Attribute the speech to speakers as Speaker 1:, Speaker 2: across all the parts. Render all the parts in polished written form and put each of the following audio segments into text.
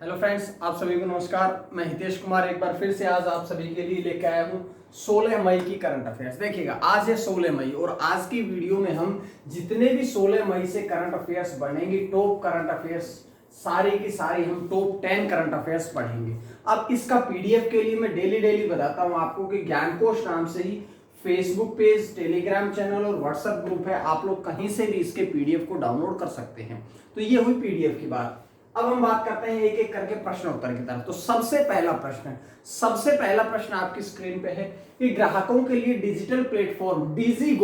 Speaker 1: Hello friends, आप सभी को नमस्कार। मैं हितेश कुमार एक बार फिर से आज आप सभी के लिए लेकर आया हूँ 16 मई की करंट अफेयर्स। देखिएगा, आज है 16 मई और आज की वीडियो में हम जितने भी 16 मई से करंट अफेयर्स बनेंगे, टॉप करंट अफेयर्स सारी की सारी हम टॉप 10 करंट अफेयर्स पढ़ेंगे। अब इसका पीडीएफ के लिए मैं डेली बताता हूँ आपको कि ज्ञानकोश नाम से ही फेसबुक पेज, टेलीग्राम चैनल और व्हाट्सएप ग्रुप है। आप लोग कहीं से भी इसके पीडीएफ को डाउनलोड कर सकते हैं। तो ये हुई पीडीएफ की बात। अब हम बात करते हैं एक एक करके प्रश्न उत्तर की तरफ। तो सबसे पहला प्रश्न आपकी स्क्रीन पे है कि ग्राहकों के लिए डिजिटल प्लेटफॉर्म डीजी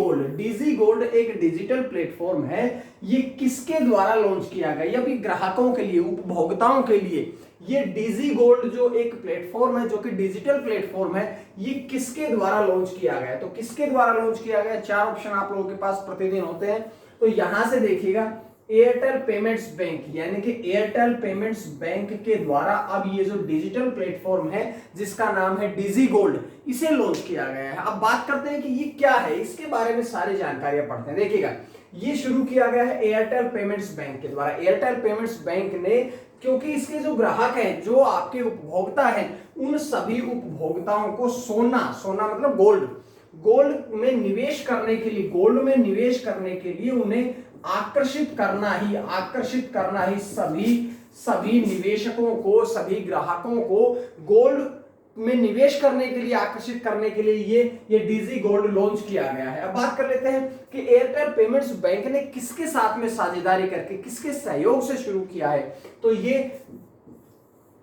Speaker 1: गोल्ड एक डिजिटल प्लेटफॉर्म है। ये किसके द्वारा लॉन्च किया गया? ये भी ग्राहकों के लिए, उपभोक्ताओं के लिए ये डीजी गोल्ड जो एक प्लेटफॉर्म है, जो कि डिजिटल प्लेटफॉर्म है, ये किसके द्वारा लॉन्च किया गया? तो किसके द्वारा लॉन्च किया गया? चार ऑप्शन आप लोगों के पास प्रतिदिन होते हैं। तो यहां से देखिएगा, एयरटेल पेमेंट्स बैंक, यानी कि एयरटेल पेमेंट्स बैंक के द्वारा अब ये जो डिजिटल प्लेटफॉर्म है जिसका नाम है डीजी गोल्ड, इसे लॉन्च किया गया है। अब बात करते हैं कि ये क्या है, इसके बारे में सारी जानकारियां पढ़ते हैं। देखिएगा, ये शुरू किया गया है एयरटेल पेमेंट्स बैंक के द्वारा। एयरटेल पेमेंट्स बैंक ने, क्योंकि इसके जो ग्राहक हैं, जो आपके उपभोक्ता हैं, उन सभी उपभोक्ताओं को सोना मतलब गोल्ड में निवेश करने के लिए उन्हें आकर्षित करना ही सभी निवेशकों को, सभी ग्राहकों को गोल्ड में निवेश करने के लिए, आकर्षित करने के लिए ये डीजी गोल्ड लॉन्च किया गया है। अब बात कर लेते हैं कि एयरटेल पेमेंट्स बैंक ने किसके साथ में साझेदारी करके, किसके सहयोग से शुरू किया है? तो ये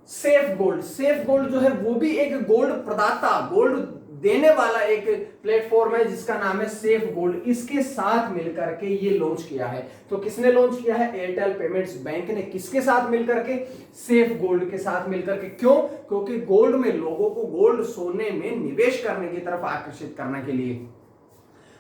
Speaker 1: सेफ गोल्ड जो है वो भी एक गोल्ड प्रदाता, गोल्ड देने वाला एक प्लेटफॉर्म है जिसका नाम है सेफ गोल्ड। इसके साथ मिलकर के ये लॉन्च किया है। तो किसने लॉन्च किया है? एयरटेल पेमेंट्स बैंक ने। किसके साथ मिलकर के? सेफ गोल्ड के साथ मिलकर के। क्यों? क्योंकि गोल्ड में लोगों को, गोल्ड सोने में निवेश करने की तरफ आकर्षित करने के लिए।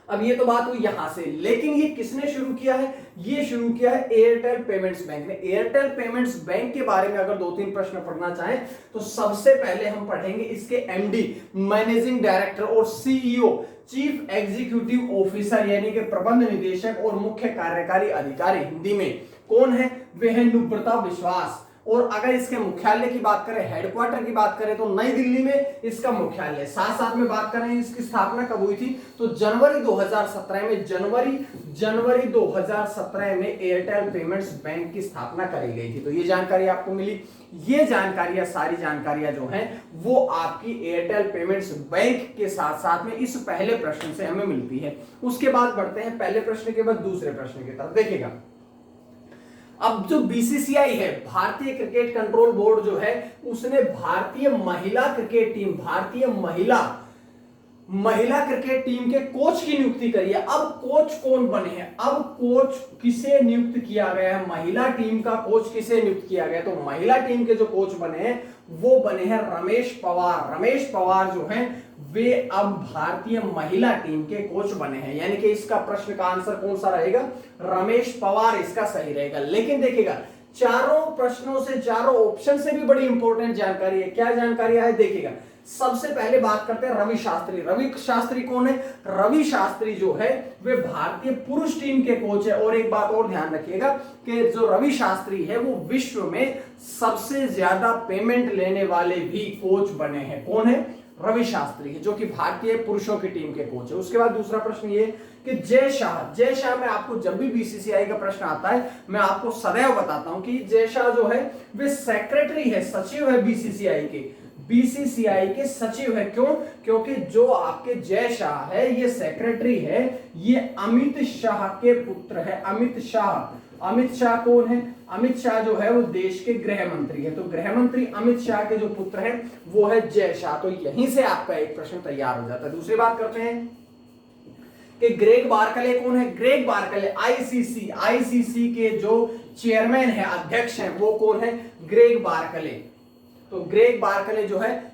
Speaker 1: अब ये तो बात हुई यहां से, लेकिन ये किसने शुरू किया है? ये शुरू किया है एयरटेल पेमेंट्स बैंक ने। एयरटेल पेमेंट्स बैंक के बारे में अगर दो तीन प्रश्न पढ़ना चाहें तो सबसे पहले हम पढ़ेंगे इसके एमडी, मैनेजिंग डायरेक्टर और सीईओ, चीफ एग्जीक्यूटिव ऑफिसर, यानी कि प्रबंध निदेशक और मुख्य कार्यकारी अधिकारी हिंदी में कौन है? वे है नुब्रता विश्वास। और अगर इसके मुख्यालय की बात करें, हेडक्वार्टर की बात करें, तो नई दिल्ली में इसका मुख्यालय। साथ में बात करें इसकी स्थापना कब हुई थी, तो जनवरी 2017 में, जनवरी 2017 में एयरटेल पेमेंट्स बैंक की स्थापना करी गई थी। तो ये जानकारी आपको मिली। ये जानकारियां, सारी जानकारियां जो हैं वो आपकी एयरटेल पेमेंट्स बैंक के साथ साथ में इस पहले प्रश्न से हमें मिलती है। उसके बाद बढ़ते हैं पहले प्रश्न के बाद दूसरे प्रश्न की तरफ। देखिएगा, अब जो बीसीसीआई है, भारतीय क्रिकेट कंट्रोल बोर्ड जो है, उसने भारतीय महिला क्रिकेट टीम के कोच की नियुक्ति करी है। अब कोच कौन बने हैं? अब कोच किसे नियुक्त किया गया है? महिला टीम का कोच किसे नियुक्त किया गया? तो महिला टीम के जो कोच बने हैं वो बने हैं रमेश पवार जो हैं वे अब भारतीय महिला टीम के कोच बने हैं। यानी कि इसका प्रश्न का आंसर कौन सा रहेगा? रमेश पवार इसका सही रहेगा। लेकिन देखिएगा, चारों प्रश्नों से, चारों ऑप्शन से भी बड़ी इंपॉर्टेंट जानकारी है। क्या जानकारी है? देखिएगा, सबसे पहले बात करते हैं रवि शास्त्री कौन है? रवि शास्त्री जो है वे भारतीय पुरुष टीम के कोच है। और एक बात और ध्यान रखिएगा कि जो रवि शास्त्री है वो विश्व में सबसे ज्यादा पेमेंट लेने वाले भी कोच बने हैं। कौन है? रवि शास्त्री है, जो कि भारतीय पुरुषों की टीम के कोच है। उसके बाद दूसरा प्रश्न ये कि जय शाह में आपको जब भी बीसीसीआई का प्रश्न आता है, मैं आपको सदैव बताता हूं कि जय शाह जो है वे सेक्रेटरी है, सचिव है बीसीसीआई के सचिव है। क्यों? क्योंकि जो आपके जय शाह है, ये सेक्रेटरी है, ये अमित शाह के पुत्र है। अमित शाह कौन है? अमित शाह जो है वो देश के गृह मंत्री है। तो गृह मंत्री अमित शाह के जो पुत्र हैं वो है जय शाह। तो यहीं से आपका एक प्रश्न तैयार हो जाता है। दूसरी बात करते हैं कि ग्रेग बार्कले कौन है? ग्रेग बार्कले आईसीसी के जो चेयरमैन है, अध्यक्ष हैं, वो कौन है? Greg Barclay. तो ग्रेग बार्कले जो है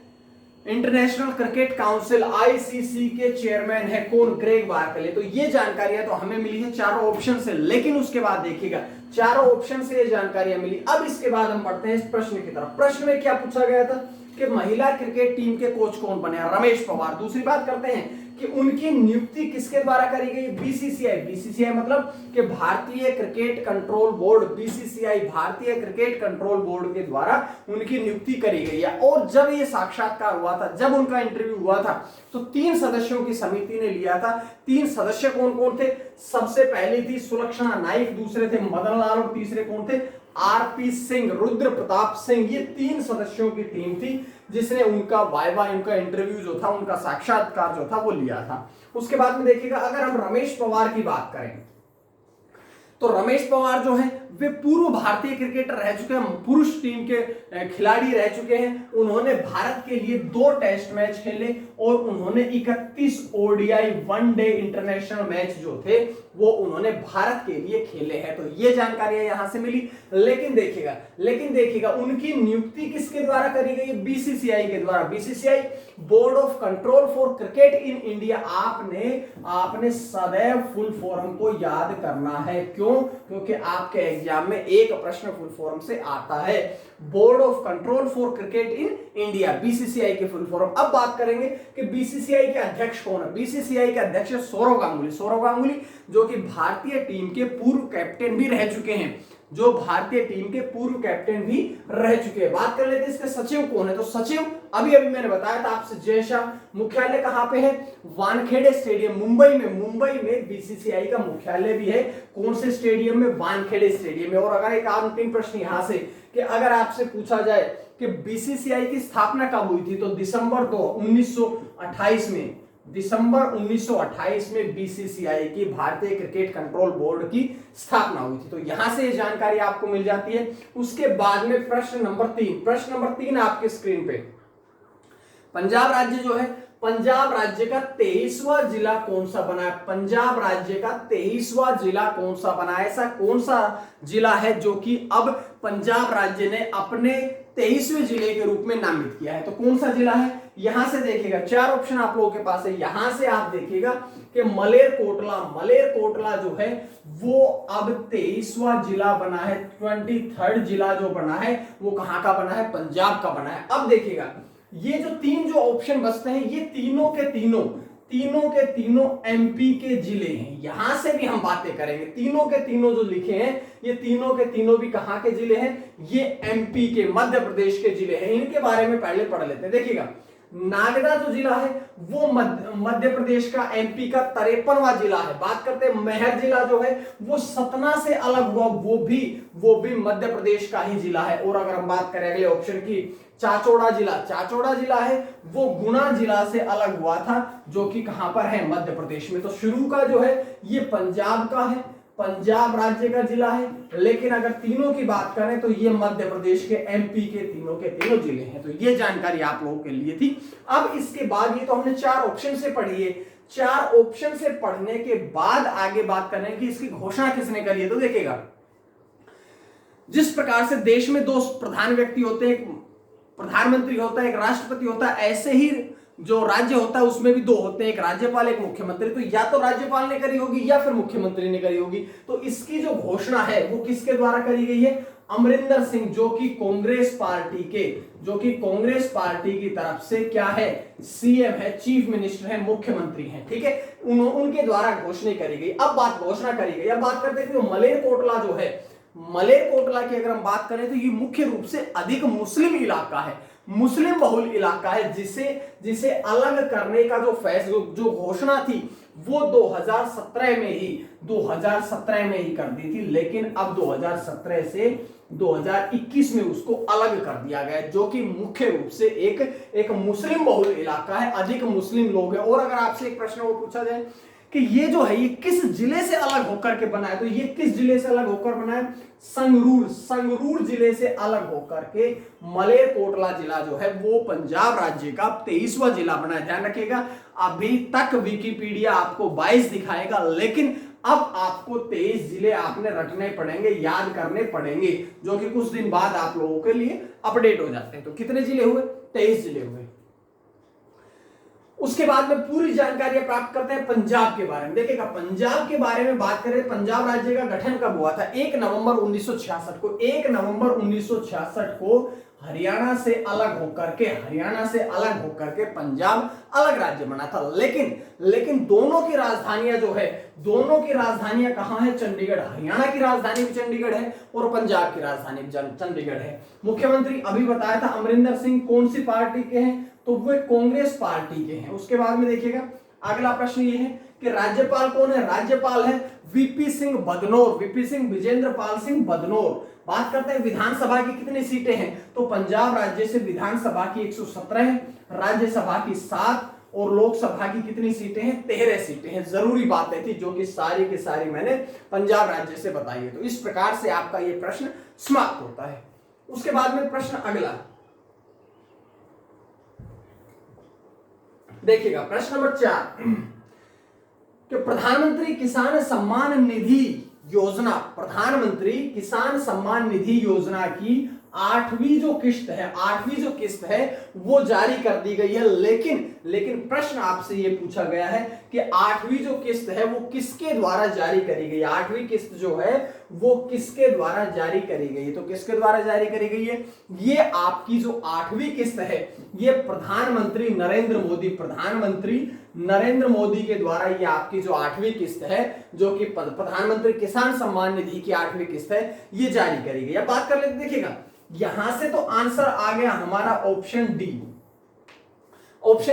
Speaker 1: इंटरनेशनल क्रिकेट काउंसिल आईसीसी के चेयरमैन है। कौन? Greg Barclay. तो ये जानकारियां तो हमें मिली है चारों ऑप्शन से, लेकिन उसके बाद देखिएगा, चारों ऑप्शन से ये जानकारियां मिली। अब इसके बाद हम बढ़ते हैं इस प्रश्न की तरफ। प्रश्न में क्या पूछा गया था? कि महिला क्रिकेट टीम के कोच कौन बने, रमेश पवार। दूसरी बात करते हैं कि उनकी नियुक्ति किसके द्वारा करी गई, बीसीसीआई। बीसीसीआई मतलब कि भारतीय क्रिकेट कंट्रोल बोर्ड, बीसीसीआई भारतीय क्रिकेट कंट्रोल बोर्ड के द्वारा उनकी नियुक्ति करी गई है। और जब ये साक्षात्कार हुआ था, जब उनका इंटरव्यू हुआ था, तो 3 सदस्यों की समिति ने लिया था। 3 सदस्य कौन कौन थे, सबसे पहली थी सुलक्षणा नाइक, दूसरे थे मदन लाल और तीसरे कौन थे, आरपी सिंह, रुद्र प्रताप सिंह। ये 3 सदस्यों की टीम थी जिसने उनका वाइवा, उनका इंटरव्यू जो था, उनका साक्षात्कार जो था वो लिया था। उसके बाद में देखिएगा, अगर हम रमेश पवार की बात करें तो रमेश पवार जो है वे पूर्व भारतीय क्रिकेटर रह चुके हैं, पुरुष टीम के खिलाड़ी रह चुके हैं। उन्होंने भारत के लिए 2 टेस्ट मैच खेले और उन्होंने 31 ओडीआई वनडे इंटरनेशनल मैच जो थे वो उन्होंने भारत के लिए खेले हैं। तो ये जानकारी यहां से मिली। लेकिन देखिएगा उनकी नियुक्ति किसके द्वारा करी गई, बीसीसीआई के द्वारा। BCCI board of control for cricket in India. आपने सदैव फुल फॉर्म को याद करना है। क्यों? क्योंकि आपके एग्जाम में एक प्रश्न फुल फॉर्म से आता है। Board of control for cricket in India, BCCI के फुल फॉर्म। अब बात करेंगे कि बीसीसीआई के अध्यक्ष कौन है। बीसीसीआई के अध्यक्ष सौरव गांगुली। सौरव गांगुली जो कि भारतीय टीम के पूर्व कैप्टन भी रह चुके हैं, जो भारतीय टीम के पूर्व कैप्टन भी रह चुके हैं। बात कर लेते हैं इसके सचिव कौन है। तो सचिव अभी मैंने बताया था आपसे, जय शाह। मुख्यालय कहां पे है, वानखेड़े स्टेडियम, मुंबई में बीसीसीआई का मुख्यालय भी है। कौन से स्टेडियम में, वानखेड़े स्टेडियम में। और अगर एक अंतिम प्रश्न यहां से कि अगर आपसे पूछा जाए कि बीसीसीआई की स्थापना कब हुई थी, तो दिसंबर 1928 में बीसीसीआई की, भारतीय क्रिकेट कंट्रोल बोर्ड की स्थापना हुई थी। तो यहां से ये जानकारी आपको मिल जाती है। उसके बाद में प्रश्न नंबर 3 आपके स्क्रीन पे, पंजाब राज्य जो है, पंजाब राज्य का 23वां जिला कौन सा बना है, पंजाब राज्य का 23वां जिला कौन सा बना है, ऐसा कौन सा जिला है जो कि अब पंजाब राज्य ने अपने 23वें जिले के रूप में नामित किया है। तो कौन सा जिला है, यहां से देखिएगा 4 ऑप्शन आप लोगों के पास है। यहां से आप देखिएगा कि मलेरकोटला जो है वो अब 23वां जिला बना है। 23rd जिला जो बना है वो कहां का बना है, पंजाब का बना है। अब देखिएगा ये जो 3 जो ऑप्शन बचते हैं, ये तीनों के तीनों एमपी के जिले हैं। यहां से भी हम बातें करेंगे। तीनों के तीनों जो लिखे हैं, ये तीनों के तीनों भी कहां के जिले हैं, ये एमपी के, मध्य प्रदेश के जिले हैं। इनके बारे में पहले पढ़ लेते हैं। देखिएगा नागदा जो जिला है वो मध्य प्रदेश का, एमपी का 53वां जिला है। बात करते हैं मेहर जिला जो है वो सतना से अलग हुआ, वो भी मध्य प्रदेश का ही जिला है। और अगर हम बात करें अगले ऑप्शन की, चाचौड़ा जिला है वो गुना जिला से अलग हुआ था, जो कि कहां पर है, मध्य प्रदेश में। तो शुरू का जो है ये पंजाब का है, पंजाब राज्य का जिला है। लेकिन अगर तीनों की बात करें तो ये मध्य प्रदेश के, एमपी के तीनों जिले हैं। तो ये जानकारी आप लोगों के लिए थी। अब इसके बाद, ये तो हमने 4 ऑप्शन से पढ़ी है। 4 ऑप्शन से पढ़ने के बाद आगे बात करें कि इसकी घोषणा किसने करी है। तो देखिएगा जिस प्रकार से देश में 2 प्रधान व्यक्ति होते हैं, प्रधानमंत्री होता है, एक राष्ट्रपति होता है, ऐसे ही जो राज्य होता है उसमें भी 2 होते हैं, एक राज्यपाल एक मुख्यमंत्री। तो या तो राज्यपाल ने करी होगी या फिर मुख्यमंत्री ने करी होगी। तो इसकी जो घोषणा है वो किसके द्वारा करी गई है, अमरिंदर सिंह, जो कि कांग्रेस पार्टी की तरफ से क्या है, सीएम है, चीफ मिनिस्टर है, मुख्यमंत्री है। ठीक है, उनके द्वारा घोषणा करी गई। अब बात करते हैं कि मलेरकोटला जो है, मलेरकोटला की अगर हम बात करें तो ये मुख्य रूप से अधिक मुस्लिम इलाका है, मुस्लिम बहुल इलाका है, जिसे अलग करने का जो घोषणा थी वो 2017 में ही कर दी थी। लेकिन अब 2017 से 2021 में उसको अलग कर दिया गया, जो कि मुख्य रूप से एक मुस्लिम बहुल इलाका है, अधिक मुस्लिम लोग हैं। और अगर आपसे एक प्रश्न वो पूछा जाए कि ये जो है ये किस जिले से अलग होकर के बना है, तो ये किस जिले से अलग होकर बना है, संगरूर जिले से अलग होकर के मलेरकोटला जिला जो है वो पंजाब राज्य का 23वां जिला बना है। ध्यान रखिएगा, अभी तक विकिपीडिया आपको 22 दिखाएगा, लेकिन अब आपको 23 जिले आपने रटने पड़ेंगे, याद करने पड़ेंगे, जो कि कुछ दिन बाद आप लोगों के लिए अपडेट हो जाते हैं। तो कितने जिले हुए, 23 जिले हुए। उसके बाद में पूरी जानकारी प्राप्त करते हैं पंजाब के बारे में। देखिएगा पंजाब के बारे में बात करें, पंजाब राज्य का गठन कब हुआ था, 1 नवंबर 1966 को हरियाणा से अलग होकर के पंजाब अलग राज्य बना था। लेकिन दोनों की राजधानियां जो है, दोनों की राजधानियां कहां है? चंडीगढ़। हरियाणा की राजधानी भी चंडीगढ़ है और पंजाब की राजधानी भी चंडीगढ़ है। मुख्यमंत्री अभी बताया था अमरिंदर सिंह कौन सी पार्टी के हैं? तो वे कांग्रेस पार्टी के हैं। उसके बाद में देखिएगा अगला प्रश्न ये है कि राज्यपाल कौन है? राज्यपाल है वीपी सिंह बदनौर, वीपी सिंह विजेंद्र पाल सिंह बदनौर। बात करते हैं विधानसभा की कितनी सीटें हैं? तो पंजाब राज्य से विधानसभा की 117 है, राज्यसभा की 7 और लोकसभा की कितनी सीटें हैं? 13 सीटें हैं। जरूरी बातें थी जो कि सारी की सारी मैंने पंजाब राज्य से बताई है। तो इस प्रकार से आपका ये प्रश्न समाप्त होता है। उसके बाद में प्रश्न अगला देखिएगा, प्रश्न नंबर 4 कि प्रधानमंत्री किसान सम्मान निधि योजना, प्रधानमंत्री किसान सम्मान निधि योजना की 8वीं जो किस्त है वो जारी कर दी गई है। लेकिन प्रश्न आपसे ये पूछा गया है कि 8वीं जो किस्त है वो किसके द्वारा जारी करी गई है? 8वीं किस्त जो है वो किसके द्वारा जारी करी गई है? तो किसके द्वारा जारी करी गई है? ये आपकी जो 8वीं किस्त है ये प्रधानमंत्री नरेंद्र मोदी के द्वारा ये आपकी जो 8वीं किस्त है, जो कि प्रधानमंत्री किसान सम्मान निधि की 8वीं किस्त है, ये जारी करी गई। अब बात कर लेते, देखिएगा यहां से तो आंसर आ गया हमारा ऑप्शन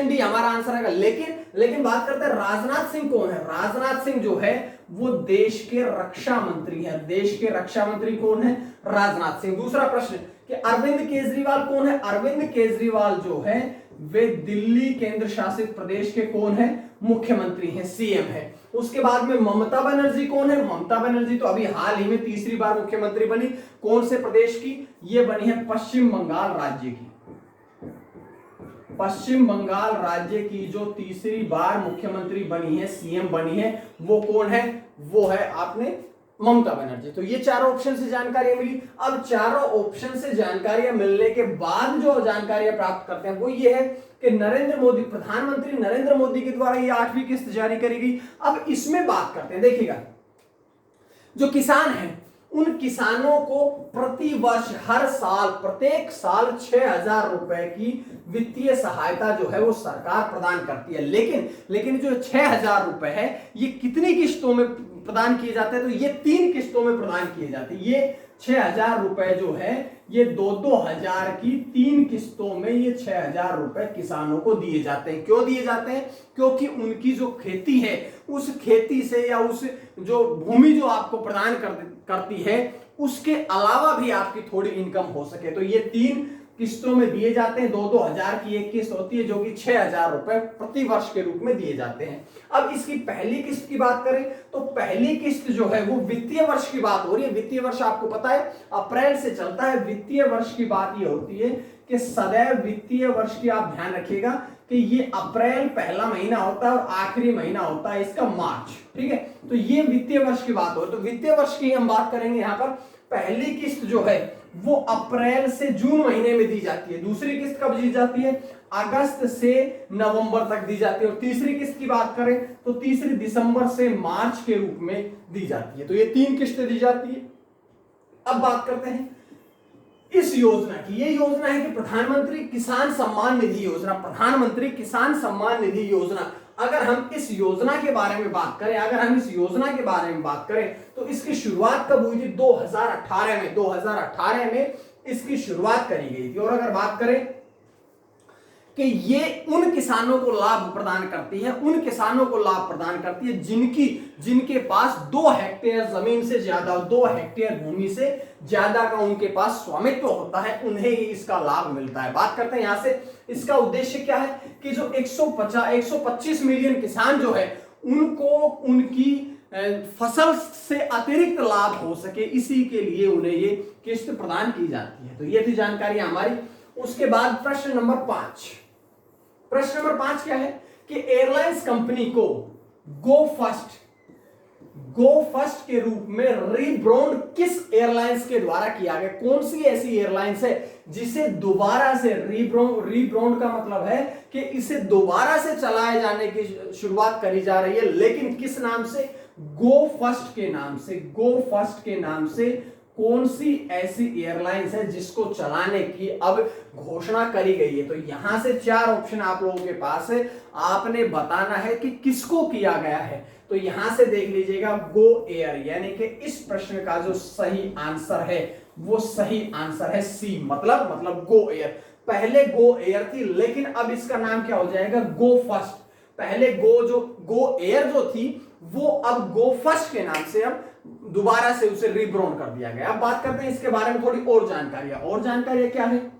Speaker 1: डी हमारा आंसर आएगा। लेकिन बात करते हैं राजनाथ सिंह कौन है? राजनाथ सिंह जो है वो देश के रक्षा मंत्री है। देश के रक्षा मंत्री कौन है? राजनाथ सिंह। दूसरा प्रश्न कि अरविंद केजरीवाल कौन है? अरविंद केजरीवाल जो है वे दिल्ली केंद्र शासित प्रदेश के कौन है? मुख्यमंत्री हैं, सीएम है। उसके बाद में ममता बनर्जी कौन है? ममता बनर्जी तो अभी हाल ही में तीसरी बार मुख्यमंत्री बनी। कौन से प्रदेश की? ये बनी है पश्चिम बंगाल राज्य की। पश्चिम बंगाल राज्य की जो तीसरी बार मुख्यमंत्री बनी है, सीएम बनी है, वो कौन है? वो है आपने ममता बनर्जी। तो ये चारों ऑप्शन से जानकारी मिली। अब चारों ऑप्शन से जानकारियां मिलने के बाद जो जानकारियां प्राप्त करते हैं वो ये है कि प्रधानमंत्री नरेंद्र मोदी के द्वारा ये 8वीं किस्त जारी करी गई। अब इसमें बात करते हैं, देखिएगा जो किसान हैं उन किसानों को प्रति वर्ष हर साल प्रत्येक साल 6,000 रुपए की वित्तीय सहायता जो है वो सरकार प्रदान करती है। लेकिन जो 6,000 रुपए है ये कितनी किस्तों में प्रदान किए जाते हैं? तो ये 3 किस्तों में प्रदान किए जाते हैं। ये 6,000 रुपए जो है ये 2,000 की 3 किस्तों में ये 6,000 रुपए किसानों को दिए जाते हैं। क्यों दिए जाते हैं? क्योंकि उनकी जो खेती है उस खेती से या उस जो भूमि जो आपको प्रदान करती है उसके अलावा भी आपकी थोड़ी इनकम हो सके। तो ये 3 किस्तों में दिए जाते हैं। 2,000 की एक किस्त होती है जो कि 6,000 रुपए प्रति वर्ष के रूप में दिए जाते हैं। अब इसकी पहली किस्त की बात करें तो पहली किस्त जो है वो वित्तीय वर्ष की बात हो रही है। वित्तीय वर्ष आपको पता है अप्रैल से चलता है। वित्तीय वर्ष की बात ये होती है कि सदैव वित्तीय वर्ष की आप ध्यान रखिएगा कि ये अप्रैल पहला महीना होता है और आखिरी महीना होता है इसका मार्च। ठीक है, तो ये वित्तीय वर्ष की बात हो, तो वित्तीय वर्ष की हम बात करेंगे। यहाँ पर पहली किस्त जो है वो अप्रैल से जून महीने में दी जाती है। दूसरी किस्त कब दी जाती है? अगस्त से नवंबर तक दी जाती है। और तीसरी किस्त की बात करें तो तीसरी दिसंबर से मार्च के रूप में दी जाती है। तो ये 3 किस्तें दी जाती है। अब बात करते हैं इस योजना की। ये योजना है कि प्रधानमंत्री किसान सम्मान निधि योजना। प्रधानमंत्री किसान सम्मान निधि योजना, अगर हम इस योजना के बारे में बात करें तो इसकी शुरुआत कब हुई थी? 2018 में इसकी शुरुआत करी गई थी। और अगर बात करें कि ये उन किसानों को लाभ प्रदान करती है जिनके पास 2 हेक्टेयर जमीन से ज्यादा, 2 हेक्टेयर भूमि से ज्यादा का उनके पास स्वामित्व होता है, उन्हें ही इसका लाभ मिलता है। बात करते हैं यहां से इसका उद्देश्य क्या है कि जो 125 मिलियन किसान जो है उनको उनकी फसल से अतिरिक्त लाभ हो सके, इसी के लिए उन्हें ये किस्त प्रदान की जाती है। तो ये थी जानकारी हमारी। उसके बाद प्रश्न नंबर 5 क्या है कि एयरलाइंस कंपनी को गो फर्स्ट के रूप में रीब्रांड किस एयरलाइंस के द्वारा किया गया? कौन सी ऐसी एयरलाइंस है जिसे दोबारा से रीब्रांड का मतलब है कि इसे दोबारा से चलाए जाने की शुरुआत करी जा रही है, लेकिन किस नाम से? गो फर्स्ट के नाम से कौन सी ऐसी एयरलाइंस है जिसको चलाने की अब घोषणा करी गई है। तो यहां से 4 ऑप्शन आप लोगों के पास है, आपने बताना है कि किसको किया गया है। तो यहां से देख लीजिएगा गो एयर, यानी कि इस प्रश्न का जो सही आंसर है वो सही आंसर है सी, मतलब गो एयर। पहले गो एयर थी, लेकिन अब इसका नाम क्या हो जाएगा, गो फर्स्ट। पहले गो एयर जो थी वो अब गो फर्स्ट के नाम से अब दोबारा से उसे रिब्रांड कर दिया गया। अब बात करते हैं इसके बारे में थोड़ी और जानकारियां क्या है।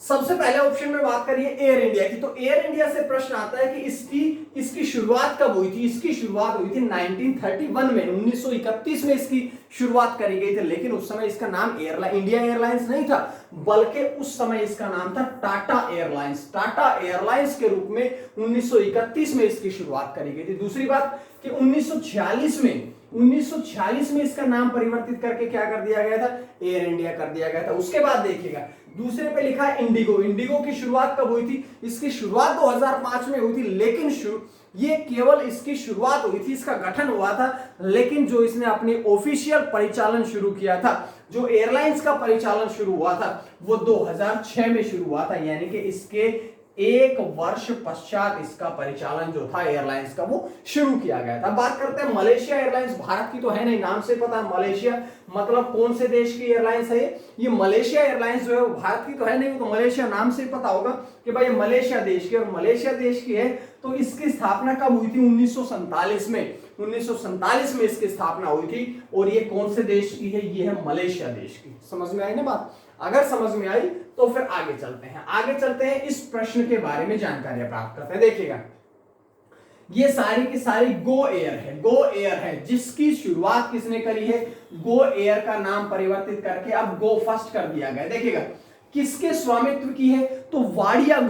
Speaker 1: सबसे पहले ऑप्शन में बात करिए एयर इंडिया की। तो एयर इंडिया से प्रश्न आता है कि इसकी शुरुआत कब हुई थी। इसकी शुरुआत हुई थी 1931 में, 1931 में इसकी शुरुआत करी गई थी। लेकिन उस समय इसका नाम इंडिया एयरलाइंस नहीं था, बल्कि उस समय इसका नाम था टाटा एयरलाइंस। टाटा एयरलाइंस के रूप में 1931 में इसकी शुरुआत करी गई थी। दूसरी बात कि 1946 में इसका नाम परिवर्तित करके क्या कर दिया गया था, एयर इंडिया कर दिया गया था। उसके बाद देखिएगा दूसरे पे लिखा है इंडिगो। इंडिगो की शुरुआत कब हुई थी, इसकी शुरुआत 2005 में हुई थी, लेकिन ये केवल इसकी शुरुआत हुई थी, इसका गठन हुआ था, लेकिन जो इसने अपनी ऑफिशियल परिचालन शुरू किया था, जो एयरलाइंस का परिचालन शुरू हुआ था वो 2006 में शुरू हुआ था, यानी कि इसके 1 वर्ष पश्चात इसका परिचालन जो था एयरलाइंस का वो शुरू किया गया था। बात करते हैं मलेशिया एयरलाइंस। भारत की तो है नहीं, नाम से पता है मलेशिया, मतलब कौन से देश की एयरलाइंस है ये मलेशिया एयरलाइंस जो है वो भारत की तो है नहीं, तो मलेशिया नाम से पता होगा कि भाई मलेशिया देश की, और मलेशिया देश की है। तो इसकी स्थापना कब हुई थी, 1947 में। 1947 में इसकी स्थापना हुई थी, और ये कौन से देश की है, ये है मलेशिया देश की। समझ में आई ना बात। अगर समझ में आई तो फिर आगे चलते हैं इस प्रश्न के बारे में जानकारियां प्राप्त करते हैं। देखिएगा ये सारी की सारी गो एयर है जिसकी शुरुआत किसने करी है, गो एयर का नाम परिवर्तित करके अब गो फर्स्ट कर दिया गया। देखिएगा किसके स्वामित्व की है, तो वाडिया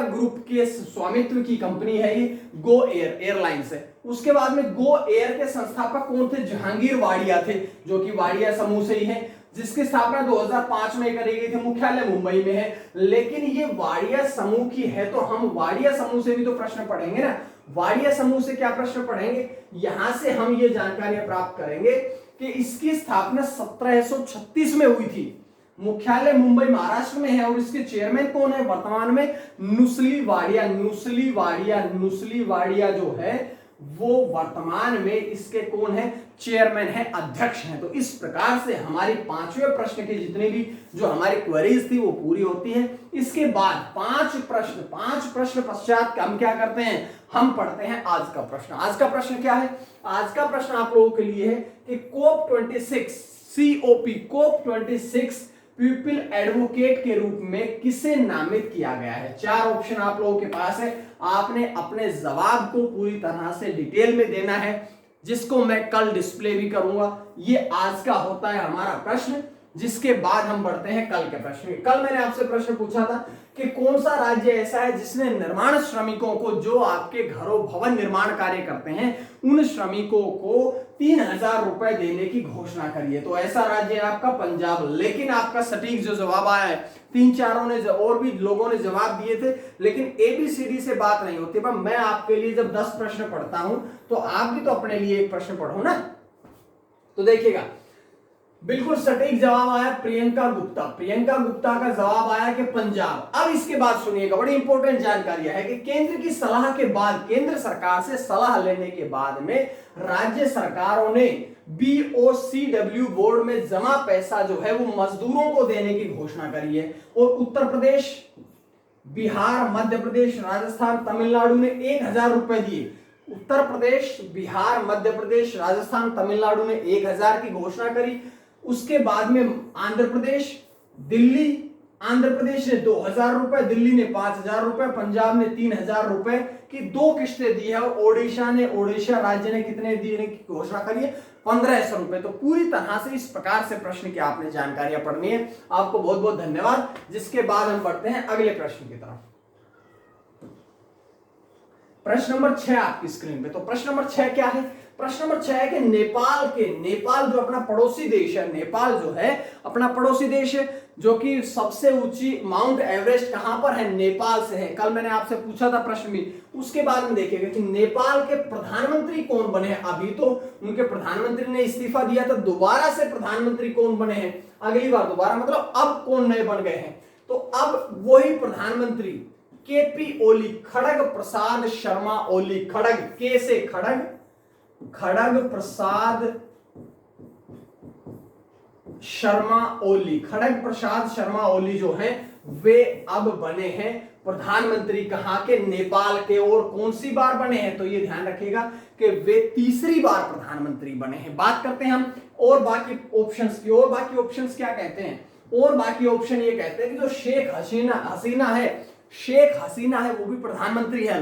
Speaker 1: ग्रुप के स्वामित्व की कंपनी है ये गो एयरलाइंस है। उसके बाद में गो एयर के संस्थापक कौन थे, जहांगीर वाडिया थे, जो कि वाडिया समूह से ही है, जिसकी स्थापना 2005 में करी गई थी। मुख्यालय मुंबई में है। लेकिन ये वाडिया समूह की है, तो हम वाडिया समूह से भी तो प्रश्न पढ़ेंगे ना। वाडिया समूह से क्या प्रश्न पढ़ेंगे, यहां से हम ये जानकारियां प्राप्त करेंगे कि इसकी स्थापना 1736 में हुई थी। मुख्यालय मुंबई महाराष्ट्र में है, और इसके चेयरमैन कौन है वर्तमान में, नुस्ली वाडिया जो है वो वर्तमान में इसके कौन है, चेयरमैन है, अध्यक्ष हैं। तो इस प्रकार से हमारी 5वें प्रश्न की जितनी भी जो हमारी क्वेरीज थी वो पूरी होती है। इसके बाद 5 प्रश्न पश्चात हम क्या करते हैं, हम पढ़ते हैं आज का प्रश्न। आज का प्रश्न क्या है, आज का प्रश्न आप लोगों के लिए है कि कोप 26 पीपल एडवोकेट के रूप में किसे नामित किया गया है। 4 ऑप्शन आप लोगों के पास है, आपने अपने जवाब को पूरी तरह से डिटेल में देना है, जिसको मैं कल डिस्प्ले भी करूंगा। ये आज का होता है हमारा प्रश्न, जिसके बाद हम बढ़ते हैं कल के प्रश्न। कल मैंने आपसे प्रश्न पूछा था कि कौन सा राज्य ऐसा है जिसने निर्माण श्रमिकों को, जो आपके घरों भवन निर्माण कार्य करते हैं, उन श्रमिकों को 3000 रुपए देने की घोषणा करी है। तो ऐसा राज्य है आपका पंजाब। लेकिन आपका सटीक जो जवाब आया है, 3-4 ने और भी लोगों ने जवाब दिए थे, लेकिन ABCD से बात नहीं होती। पर मैं आपके लिए जब 10 प्रश्न पढ़ता हूं तो आप भी तो अपने लिए एक प्रश्न पढ़ो ना। तो देखिएगा बिल्कुल सटीक जवाब आया प्रियंका गुप्ता का जवाब आया कि पंजाब। अब इसके बाद सुनिएगा, बड़ी इंपॉर्टेंट जानकारी है कि केंद्र की सलाह के बाद, केंद्र सरकार से सलाह लेने के बाद में राज्य सरकारों ने BOCW बोर्ड में जमा पैसा जो है वो मजदूरों को देने की घोषणा करी है। और उत्तर प्रदेश, बिहार, मध्य प्रदेश, राजस्थान, तमिलनाडु ने 1000 रुपए दिए। उत्तर प्रदेश, बिहार, मध्य प्रदेश, राजस्थान, तमिलनाडु ने 1000 की घोषणा करी। उसके बाद में आंध्र प्रदेश, दिल्ली, आंध्र प्रदेश ने 2000 रुपए, दिल्ली ने 5000 रुपए, पंजाब ने 3000 रुपए की 2 किस्तें दी है। और ओडिशा राज्य ने कितने देने की घोषणा करी है, 1500 रुपए। तो पूरी तरह से इस प्रकार से प्रश्न की आपने जानकारियां पढ़नी है। आपको बहुत बहुत धन्यवाद। जिसके बाद हम बढ़ते हैं अगले प्रश्न की तरफ। प्रश्न नंबर 6 आपकी स्क्रीन पे। तो प्रश्न नंबर 6 क्या है, प्रश्न नंबर 6 है कि नेपाल जो अपना पड़ोसी देश है, नेपाल जो है अपना पड़ोसी देश है, जो कि सबसे ऊंची माउंट एवरेस्ट कहां पर है, नेपाल से है। कल मैंने आपसे पूछा था प्रश्न भी। उसके बाद में देखिएगा कि नेपाल के प्रधानमंत्री कौन बने हैं। अभी तो उनके प्रधानमंत्री ने इस्तीफा दिया था, दोबारा से प्रधानमंत्री कौन बने हैं, अगली बार दोबारा, मतलब अब कौन नए बन गए हैं। तो अब वही प्रधानमंत्री केपी ओली, खड़ग प्रसाद शर्मा ओली, खड़ग के से खड़ग, खड़ग प्रसाद शर्मा ओली, खड़ग प्रसाद शर्मा ओली जो हैं वे अब बने हैं प्रधानमंत्री। कहां के, नेपाल के। और कौन सी बार बने हैं, तो ये ध्यान रखिएगा कि वे तीसरी बार प्रधानमंत्री बने हैं। बात करते हैं हम और बाकी ऑप्शंस की। और बाकी ऑप्शंस क्या कहते हैं, और बाकी ऑप्शन ये कहते हैं कि जो शेख हसीना है, शेख हसीना है वो भी प्रधानमंत्री है,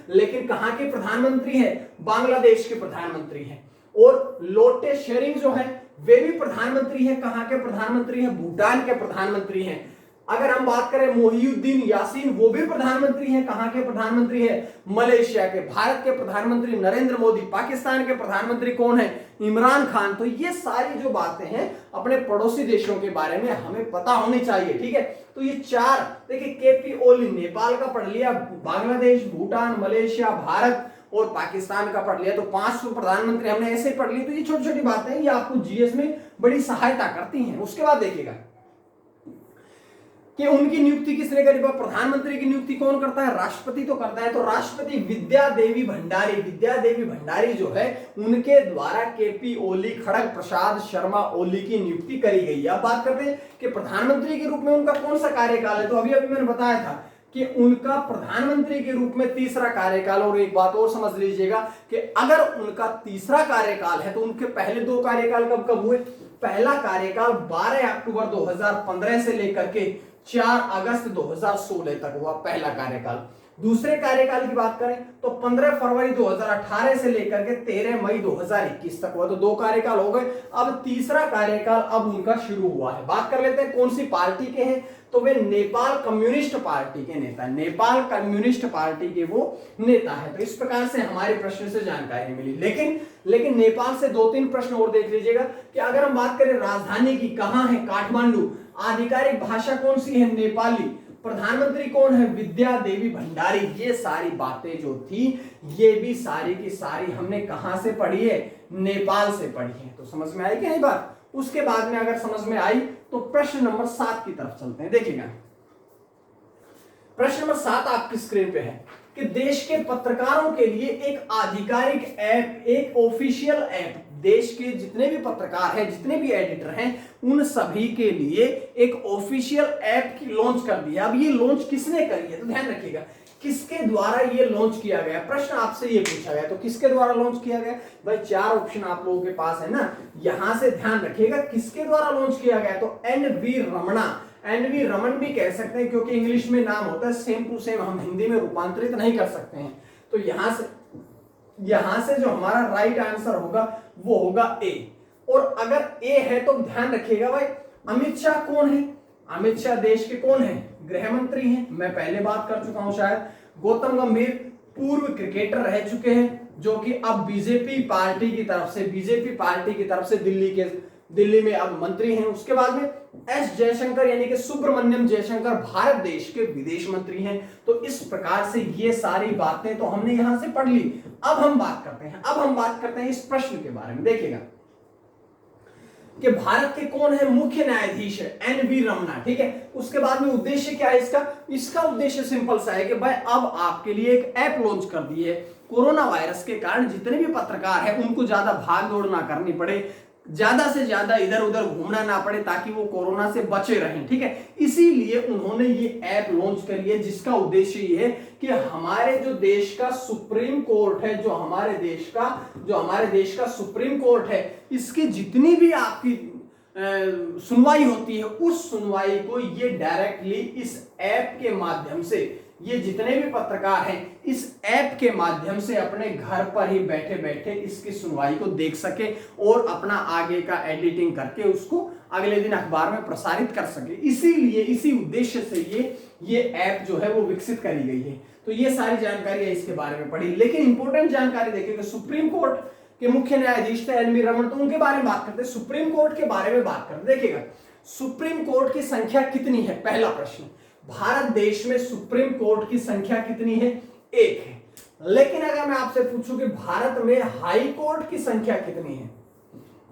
Speaker 1: लेकिन कहां के प्रधानमंत्री है, बांग्लादेश के प्रधानमंत्री हैं। और लोटे शेरिंग जो है वे भी प्रधानमंत्री है, कहां के प्रधानमंत्री है, भूटान के प्रधानमंत्री हैं। अगर हम बात करें मोहिउद्दीन यासीन, वो भी प्रधानमंत्री हैं, कहां के प्रधानमंत्री है, मलेशिया के। भारत के प्रधानमंत्री नरेंद्र मोदी, पाकिस्तान के प्रधानमंत्री कौन है, इमरान खान। तो ये सारी जो बातें हैं अपने पड़ोसी देशों के बारे में हमें पता होनी चाहिए, ठीक है। तो ये चार देखिए, केपी ओली नेपाल का पढ़ लिया, बांग्लादेश, भूटान, मलेशिया, भारत और पाकिस्तान का पढ़ लिया। तो 5 प्रधानमंत्री हमने ऐसे ही पढ़ लिए। तो ये छोटी छोटी बातें ये आपको जीएस में बड़ी सहायता करती हैं। उसके बाद देखिएगा कि उनकी नियुक्ति किसने करी, प्रधानमंत्री की नियुक्ति कौन करता है, राष्ट्रपति तो करता है। तो राष्ट्रपति विद्या देवी भंडारी जो है उनके द्वारा केपी ओली, खड़ग प्रसाद शर्मा ओली की नियुक्ति करी गई। अब बात करते हैं कि प्रधानमंत्री के रूप में उनका कौन सा कार्यकाल है। तो अभी मैंने बताया था कि उनका प्रधानमंत्री के रूप में तीसरा कार्यकाल। और एक बात और समझ लीजिएगा कि अगर उनका तीसरा कार्यकाल है तो उनके पहले 2 कार्यकाल कब कब हुए। पहला कार्यकाल 12 अक्टूबर 2015 से लेकर के 4 अगस्त 2016 तक हुआ, पहला कार्यकाल। दूसरे कार्यकाल की बात करें तो 15 फरवरी 2018 से लेकर के 13 मई 2021 तक हुआ। तो 2 कार्यकाल हो गए। अब तीसरा कार्यकाल अब उनका शुरू हुआ है। बात कर लेते हैं कौन सी पार्टी के हैं। तो वे नेपाल कम्युनिस्ट पार्टी के नेता, नेपाल कम्युनिस्ट पार्टी के वो नेता है। तो इस प्रकार से हमारे प्रश्न से जानकारी मिली। लेकिन नेपाल से 2-3 प्रश्न और देख लीजिएगा कि अगर हम बात करें राजधानी की, कहां है, काठमांडू। आधिकारिक भाषा कौन सी है, नेपाली। प्रधानमंत्री कौन है, विद्या देवी भंडारी। ये सारी बातें जो थी ये भी सारी की सारी हमने कहां से पढ़ी है, नेपाल से पढ़ी है। तो समझ में आई कि नहीं बात। उसके बाद में अगर समझ में आई तो प्रश्न नंबर 7 की तरफ चलते हैं। देखिएगा प्रश्न नंबर 7 आपकी स्क्रीन पे है कि देश के पत्रकारों के लिए एक आधिकारिक ऐप, एक ऑफिशियल ऐप, देश के जितने भी पत्रकार हैं, जितने भी एडिटर हैं, उन सभी के लिए एक ऑफिशियल ऐप की लॉन्च कर दिया। अब ये लॉन्च किसने करी है, तो ध्यान रखिएगा किसके द्वारा ये लॉन्च किया गया। प्रश्न आपसे ये पूछा गया, तो किसके द्वारा लॉन्च किया गया। भाई 4 ऑप्शन आप लोगों के पास है ना, यहां से ध्यान रखिएगा किसके द्वारा लॉन्च किया गया। तो एन.वी. रमणा, एन.वी. रमन भी कह सकते हैं क्योंकि इंग्लिश में नाम होता है सेम टू सेम, हम हिंदी में रूपांतरित नहीं कर सकते हैं। तो यहां से जो हमारा राइट आंसर होगा वो होगा ए। और अगर ए है तो ध्यान रखिएगा भाई अमित शाह कौन है, अमित शाह देश के कौन है, गृह मंत्री हैं। मैं पहले बात कर चुका हूं शायद। गौतम गंभीर पूर्व क्रिकेटर रह चुके हैं जो कि अब बीजेपी पार्टी की तरफ से दिल्ली में अब मंत्री हैं। उसके बाद में एस जयशंकर यानी कि सुब्रमण्यम जयशंकर भारत देश के विदेश मंत्री हैं। तो इस प्रकार से ये सारी बातें तो हमने यहां से पढ़ ली। अब हम बात करते हैं इस प्रश्न के बारे में। देखिएगा कि भारत के कौन है मुख्य न्यायाधीश है, एन.वी. रमना, ठीक है। उसके बाद में उद्देश्य क्या है इसका उद्देश्य सिंपल सा है कि भाई अब आपके लिए एक ऐप लॉन्च कर दी है। कोरोना वायरस के कारण जितने भी पत्रकार हैं उनको ज्यादा भाग दौड़ ना करनी पड़े, ज्यादा से ज्यादा इधर उधर घूमना ना पड़े, ताकि वो कोरोना से बचे रहें, ठीक है। इसीलिए उन्होंने ये ऐप लॉन्च करी है जिसका उद्देश्य ये है कि हमारे जो देश का सुप्रीम कोर्ट है, जो हमारे देश का सुप्रीम कोर्ट है, इसकी जितनी भी आपकी सुनवाई होती है उस सुनवाई को ये डायरेक्टली इस ऐप के माध्यम से, ये जितने भी पत्रकार हैं इस ऐप के माध्यम से अपने घर पर ही बैठे बैठे इसकी सुनवाई को देख सके और अपना आगे का एडिटिंग करके उसको अगले दिन अखबार में प्रसारित कर सके। इसीलिए इसी उद्देश्य से ये ऐप जो है वो विकसित करी गई है। तो ये सारी जानकारी है इसके बारे में पढ़ी। लेकिन इंपॉर्टेंट जानकारी देखिए, सुप्रीम कोर्ट के मुख्य न्यायाधीश थे एन.वी. रमन, तो उनके बारे में बात करते हैं। सुप्रीम कोर्ट के बारे में बात करते देखिएगा, सुप्रीम कोर्ट की संख्या कितनी है? पहला प्रश्न, भारत देश में सुप्रीम कोर्ट की संख्या कितनी है? एक है। लेकिन अगर मैं आपसे पूछूं कि भारत में हाई कोर्ट की संख्या कितनी है?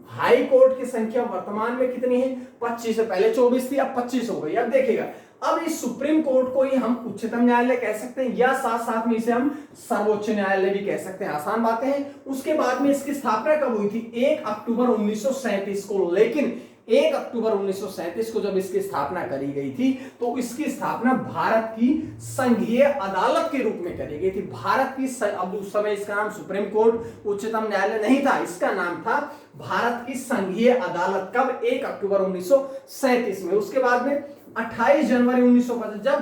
Speaker 1: हाई कोर्ट की संख्या वर्तमान में कितनी है? 25 है। पहले 24 थी, अब 25 हो गई। अब देखिएगा, अब इस सुप्रीम कोर्ट को ही हम उच्चतम न्यायालय कह सकते हैं या साथ साथ में इसे हम सर्वोच्च न्यायालय भी कह सकते हैं। आसान बातें हैं। उसके बाद में इसकी स्थापना कब हुई थी? 1 अक्टूबर 1937 को। लेकिन 1 अक्टूबर 1937 को जब इसकी स्थापना करी गई थी तो इसकी स्थापना भारत की संघीय अदालत के रूप में करी गई थी। भारत की अब उस समय इसका नाम सुप्रीम कोर्ट उच्चतम न्यायालय नहीं था, इसका नाम था भारत की संघीय अदालत। कब? 1 अक्टूबर 1937 में। उसके बाद में 28 जनवरी 1950 जब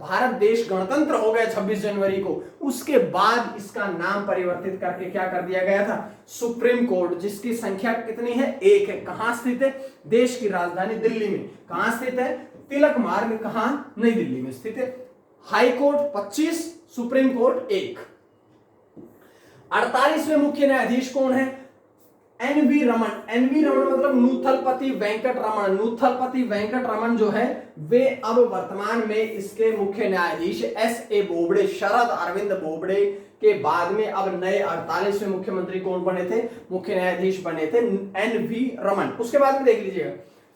Speaker 1: भारत देश गणतंत्र हो गया 26 जनवरी को, उसके बाद इसका नाम परिवर्तित करके क्या कर दिया गया था? सुप्रीम कोर्ट, जिसकी संख्या कितनी है? एक है। कहां स्थित है? देश की राजधानी दिल्ली में। कहां स्थित है? तिलक मार्ग। कहां? नई दिल्ली में स्थित है। High court 25, supreme court 1। 48वें मुख्य न्यायाधीश कौन है? एनवी रमन। एनवी रमन मतलब नूथलपति वेंकट रमन। नूथलपति वेंकट रमन जो है वे अब वर्तमान में इसके मुख्य न्यायाधीश। एस.ए. बोबड़े, शरद अरविंद बोबड़े के बाद में अब नए 48वें मुख्यमंत्री कौन बने थे? मुख्य न्यायाधीश बने थे एनवी रमन। उसके बाद में देख लीजिएगा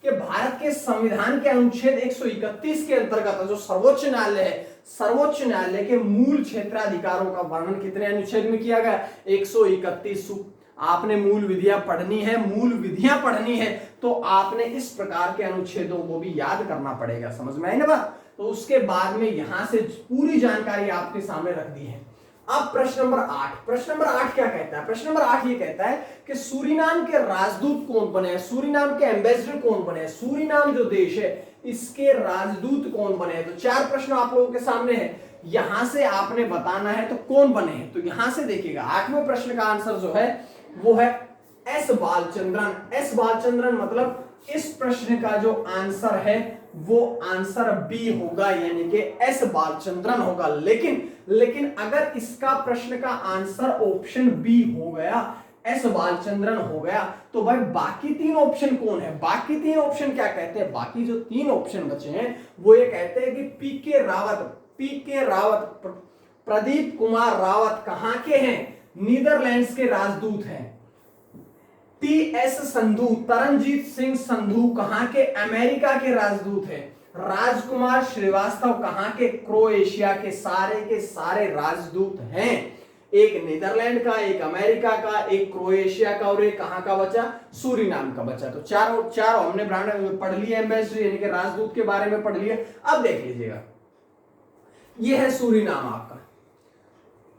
Speaker 1: कि भारत के संविधान के अनुच्छेद 131 के अंतर्गत जो सर्वोच्च न्यायालय है, सर्वोच्च न्यायालय के मूल क्षेत्राधिकारों का वर्णन कितने अनुच्छेद में किया गया? 131। आपने मूल विधियां पढ़नी है, मूल विधियां पढ़नी है तो आपने इस प्रकार के अनुच्छेदों को भी याद करना पड़ेगा। समझ में आई ना बात? तो उसके बाद में यहां से पूरी जानकारी आपके सामने रख दी है। अब प्रश्न नंबर 8। प्रश्न नंबर 8 क्या कहता है? प्रश्न नंबर 8 ये कहता है कि सूरीनाम के राजदूत कौन बने हैं? सूरीनाम के एम्बेसडर कौन बने हैं? सूरीनाम जो देश है इसके राजदूत कौन बने हैं? तो 4 प्रश्न आप लोगों के सामने है, यहां से आपने बताना है तो कौन बने हैं। तो यहां से देखिएगा 8वें प्रश्न का आंसर जो है वो है एस बालचंद्रन। एस बालचंद्रन मतलब इस प्रश्न का जो आंसर है वो आंसर बी होगा, यानी कि एस बालचंद्रन होगा। लेकिन अगर इसका प्रश्न का आंसर ऑप्शन बी हो गया, एस बालचंद्रन हो गया, तो भाई बाकी 3 ऑप्शन कौन है? बाकी 3 ऑप्शन क्या कहते हैं? बाकी जो 3 ऑप्शन बचे हैं वो ये कहते हैं कि पीके रावत, प्रदीप कुमार रावत कहां के हैं? नीदरलैंड्स के राजदूत हैं। टी.एस. संधू, तरनजीत सिंह संधू कहां के? अमेरिका के राजदूत हैं। राजकुमार श्रीवास्तव कहां के? क्रोएशिया के सारे राजदूत हैं। एक नीदरलैंड का, एक अमेरिका का, एक क्रोएशिया का और एक कहां का बचा? सूरीनाम का बचा। तो चारों हमने ब्रांड पढ़ लिया, एम्बेसडर यानी कि राजदूत के बारे में पढ़ लिया। अब देख लीजिएगा, यह है सूरीनाम आपका।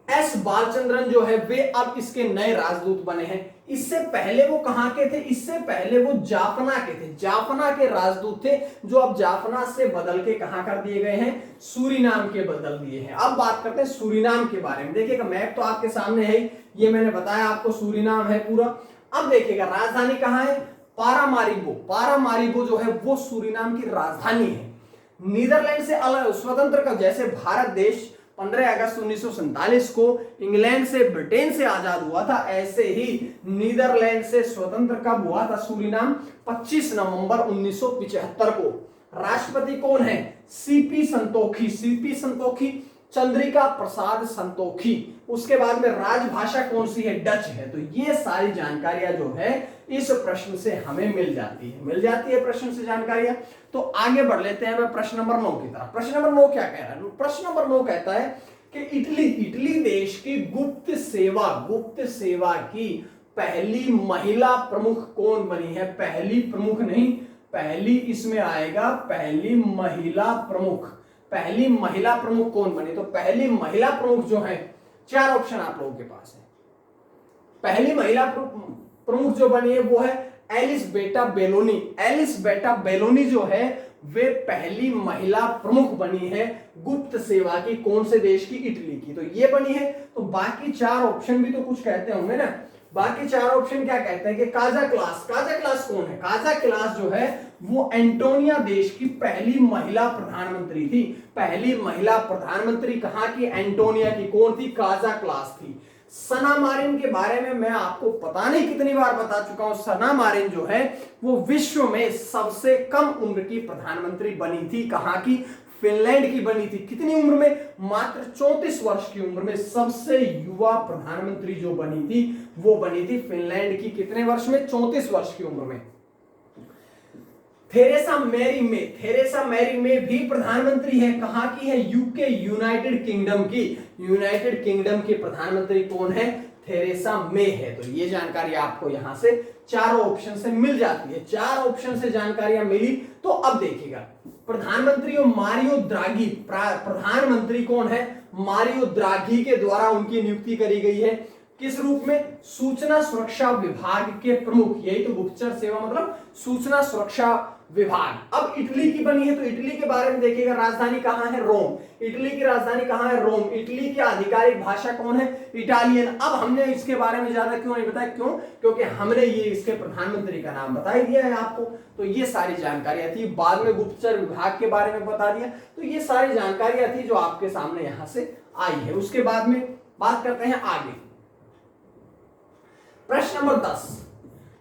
Speaker 1: एस बालचंद्रन जो है वे अब इसके नए राजदूत बने हैं। इससे पहले वो कहां के थे? इससे पहले वो जाफना के थे। जाफना के राजदूत थे जो अब जाफना से बदल के कहां कर दिए गए हैं? सूरीनाम के बदल दिए हैं। अब बात करते हैं सूरीनाम के बारे में। देखिएगा मैप तो आपके सामने है, ये मैंने बताया आपको सूरीनाम है पूरा। अब देखिएगा राजधानी कहां है? पारामारिबो। पारामारिबो जो है वो सूरीनाम की राजधानी है। नीदरलैंड से अलग स्वतंत्र का, जैसे भारत देश 15 अगस्त 1947 को इंग्लैंड से, ब्रिटेन से आजाद हुआ था, ऐसे ही नीदरलैंड से स्वतंत्र कब हुआ था सूरीनाम? 25 नवंबर 1975 को। राष्ट्रपति कौन है? सीपी संतोखी। सीपी संतोखी, चंद्रिका प्रसाद संतोखी। उसके बाद में राजभाषा कौन सी है? डच है। तो ये सारी जानकारियां जो है इस प्रश्न से हमें मिल जाती है प्रश्न से जानकारियां। तो आगे बढ़ लेते हैं मैं प्रश्न नंबर 9 की तरफ। प्रश्न नंबर 9 क्या कह रहा है? प्रश्न नंबर 9 कहता है कि इटली देश की गुप्त सेवा की पहली महिला प्रमुख कौन बनी है? पहली प्रमुख नहीं, पहली इसमें आएगा पहली महिला प्रमुख। पहली महिला प्रमुख कौन बनी? तो पहली महिला प्रमुख जो है, 4 ऑप्शन आप लोगों के पास है। पहली महिला प्रमुख जो बनी है वो है एलिसबेटा बेलोनी। एलिसबेटा बेलोनी जो है वे पहली महिला प्रमुख बनी है गुप्त सेवा की। कौन से देश की? इटली की। तो ये बनी है। तो बाकी 4 ऑप्शन भी तो कुछ कहते होंगे ना। बाकी 4 ऑप्शन क्या कहते हैं कि काजा क्लास। काजा क्लास कौन है? काजा क्लास जो है वो एंटोनिया देश की पहली महिला प्रधानमंत्री थी। पहली महिला प्रधानमंत्री कहां की? एंटोनिया की। कौन थी? काजा क्लास थी। सना मारिन के बारे में मैं आपको पता नहीं कितनी बार बता चुका हूं। सना मारिन जो है वो विश्व में सबसे कम उम्र की प्रधानमंत्री बनी थी। कहां की? फिनलैंड की बनी थी। कितनी उम्र में? मात्र 34 वर्ष की उम्र में सबसे युवा प्रधानमंत्री जो बनी थी वो बनी थी फिनलैंड की। कितने वर्ष में? 34 वर्ष की उम्र में। थेरेसा मैरी मे भी प्रधानमंत्री है। कहां की है? यूके, यूनाइटेड किंगडम की। यूनाइटेड किंगडम की प्रधानमंत्री कौन है? थेरेसा मे है। तो ये जानकारी आपको यहां से चारों ऑप्शन से मिल जाती है। चार ऑप्शन से जानकारियां मिली। तो अब देखिएगा, प्रधानमंत्री मारियो द्राघी, प्रधानमंत्री कौन है? मारियो द्राघी के द्वारा उनकी नियुक्ति करी गई है। किस रूप में? सूचना सुरक्षा विभाग के प्रमुख। यही तो गुप्तचर सेवा मतलब सूचना सुरक्षा विभाग। अब इटली की बनी है, तो इटली के बारे में देखिएगा, राजधानी कहां है? रोम। इटली की राजधानी कहां है? रोम। इटली की आधिकारिक भाषा कौन है? इटालियन। अब हमने इसके बारे में ज्यादा क्यों नहीं बताया? क्यों? क्योंकि हमने ये इसके प्रधानमंत्री का नाम बता ही दिया है आपको। तो ये सारी जानकारियां थी। बाद में गुप्तचर विभाग के बारे में बता दिया। तो ये सारी जानकारियां थी जो आपके सामने यहां से आई है। उसके बाद में बात करते हैं आगे। प्रश्न नंबर 10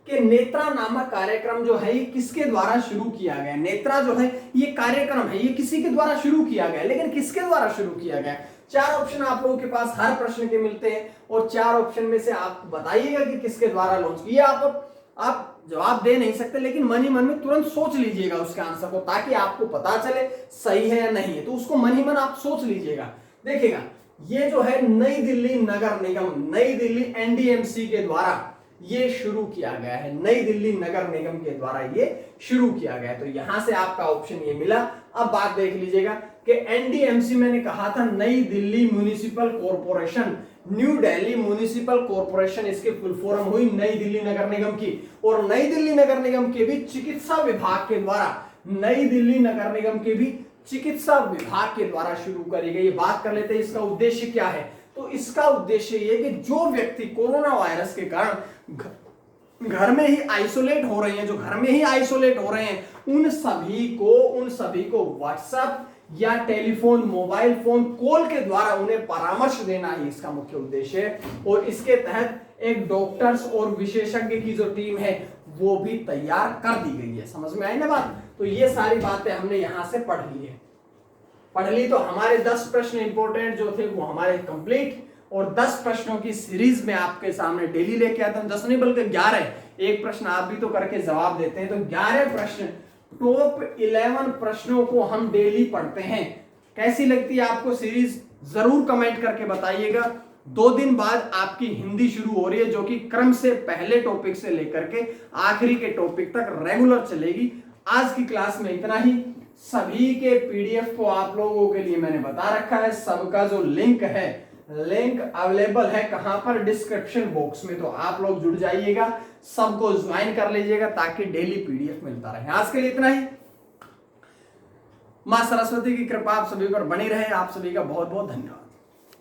Speaker 1: कि नेत्रा नामक कार्यक्रम जो है ये किसके द्वारा शुरू किया गया? नेत्रा जो है ये कार्यक्रम है, ये किसी के द्वारा शुरू किया गया, लेकिन किसके द्वारा शुरू किया गया? चार ऑप्शन आप लोगों के पास हर प्रश्न के मिलते हैं और चार ऑप्शन में से आप बताइएगा कि किसके द्वारा लॉन्च किया। आप जवाब दे नहीं सकते, लेकिन मन ही मन में तुरंत सोच लीजिएगा उसके आंसर को, ताकि आपको पता चले सही है या नहीं है। तो उसको मन ही मन आप सोच लीजिएगा। देखिएगा, ये जो है नई दिल्ली नगर निगम, नई दिल्ली एनडीएमसी के द्वारा ये शुरू किया गया है। नई दिल्ली नगर निगम के द्वारा ये शुरू किया गया है। तो यहां से आपका ऑप्शन ये मिला। अब बात देख लीजिएगा कि एनडीएमसी मैंने कहा था नई Delhi municipal corporation, new Delhi municipal corporation, इसकी फुल फॉर्म हुई नई दिल्ली नगर निगम की। और नई दिल्ली नगर निगम के भी चिकित्सा विभाग के द्वारा, नई दिल्ली नगर निगम के भी चिकित्सा विभाग के द्वारा शुरू करी गई। बात कर लेते हैं इसका उद्देश्य क्या है। तो इसका उद्देश्य ये कि जो व्यक्ति कोरोना वायरस के कारण घर में ही आइसोलेट हो रहे हैं, जो घर में ही आइसोलेट हो रहे हैं, उन सभी को व्हाट्सएप या टेलीफोन, मोबाइल फोन कॉल के द्वारा उन्हें परामर्श देना ही इसका मुख्य उद्देश्य है। और इसके तहत एक डॉक्टर्स और विशेषज्ञ की जो टीम है वो भी तैयार कर दी गई है। समझ में आई ना बात? तो ये सारी बातें हमने यहां से पढ़ ली है। पढ़ ली तो हमारे 10 प्रश्न इंपॉर्टेंट जो थे वो हमारे कंप्लीट, और 10 प्रश्नों की सीरीज में आपके सामने डेली लेके आता हूं। 10 नहीं बल्कि 11। एक प्रश्न आप भी तो करके जवाब देते हैं, तो 11 प्रश्न, टॉप 11 प्रश्नों को हम डेली पढ़ते हैं। कैसी लगती है आपको सीरीज? जरूर कमेंट करके बताइएगा। 2 दिन बाद आपकी हिंदी शुरू हो रही है, जो कि क्रम से पहले टॉपिक से लेकर के आखिरी के टॉपिक तक रेगुलर चलेगी। आज की क्लास में इतना ही। सभी के पीडीएफ को आप लोगों के लिए मैंने बता रखा है। सबका जो लिंक है, लिंक अवेलेबल है कहां पर? डिस्क्रिप्शन बॉक्स में। तो आप लोग जुड़ जाइएगा, सबको ज्वाइन कर लीजिएगा ताकि डेली पीडीएफ मिलता रहे। आज के लिए इतना ही। मां सरस्वती की कृपा आप सभी पर बनी रहे। आप सभी का बहुत बहुत धन्यवाद।